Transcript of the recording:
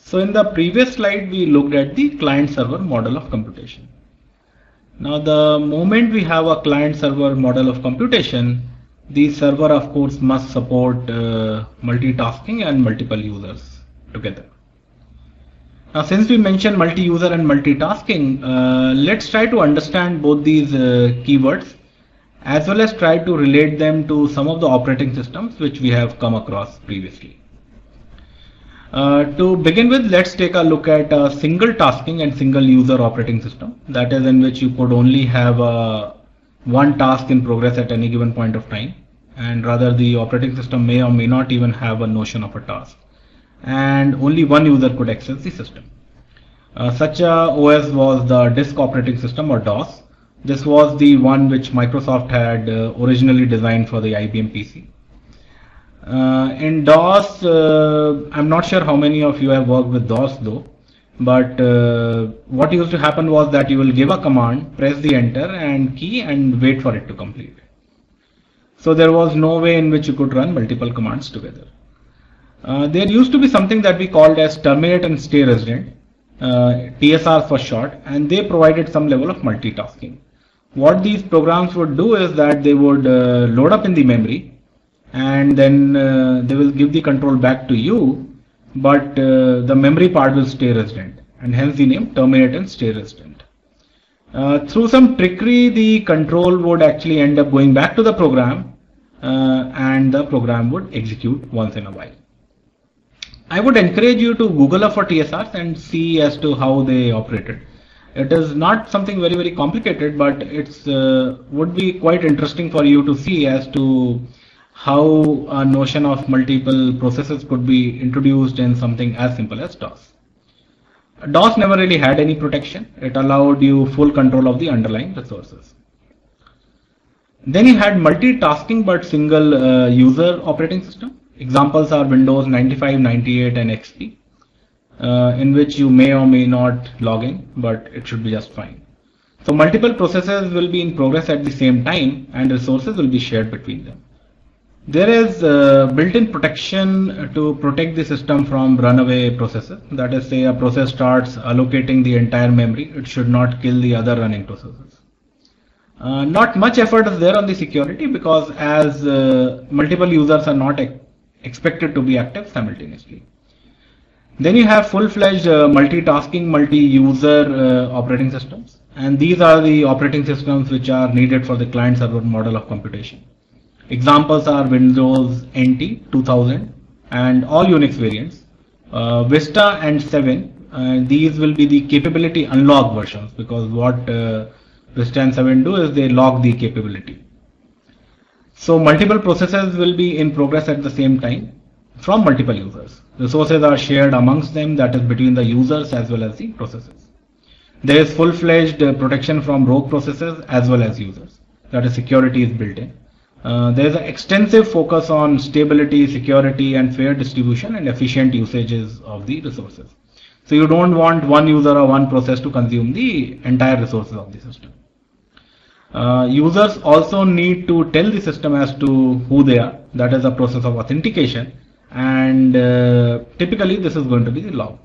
So in the previous slide, we looked at the client-server model of computation. Now, the moment we have a client-server model of computation, the server, of course, must support multitasking and multiple users together. Now, since we mentioned multi-user and multitasking, let's try to understand both these keywords, as well as try to relate them to some of the operating systems which we have come across previously. To begin with, let's take a look at a single tasking and single user operating system, that is, in which you could only have one task in progress at any given point of time, and rather the operating system may or may not even have a notion of a task, and only one user could access the system. Such a OS was the disk operating system, or DOS. This was the one which Microsoft had originally designed for the IBM PC. In DOS, I'm not sure how many of you have worked with DOS though, but what used to happen was that you will give a command, press the enter and key and wait for it to complete. So there was no way in which you could run multiple commands together. There used to be something that we called as terminate and stay resident, TSR for short, and they provided some level of multitasking. What these programs would do is that they would load up in the memory, and then they will give the control back to you, but the memory part will stay resident, and hence the name terminate and stay resident. Through some trickery, the control would actually end up going back to the program, and the program would execute once in a while. I would encourage you to Google up for TSRs and see as to how they operated. It is not something very complicated, but it's would be quite interesting for you to see as to how a notion of multiple processes could be introduced in something as simple as DOS. DOS never really had any protection. It allowed you full control of the underlying resources. Then you had multitasking but single user operating system. Examples are Windows 95, 98 and XP, in which you may or may not log in, but it should be just fine. So multiple processes will be in progress at the same time and resources will be shared between them. There is built-in protection to protect the system from runaway processes. That is, say a process starts allocating the entire memory, it should not kill the other running processes. Not much effort is there on the security, because as multiple users are not expected to be active simultaneously. Then you have full-fledged multitasking, multi-user operating systems, and these are the operating systems which are needed for the client-server model of computation. Examples are Windows NT 2000 and all Unix variants, Vista and 7. These will be the capability unlock versions, because what Vista and 7 do is they lock the capability. So multiple processes will be in progress at the same time from multiple users. Resources are shared amongst them, that is between the users as well as the processes. There is full-fledged protection from rogue processes as well as users. That is, security is built in. There is an extensive focus on stability, security and fair distribution and efficient usages of the resources. So you don't want one user or one process to consume the entire resources of the system. Users also need to tell the system as to who they are. That is a process of authentication, and typically this is going to be the log.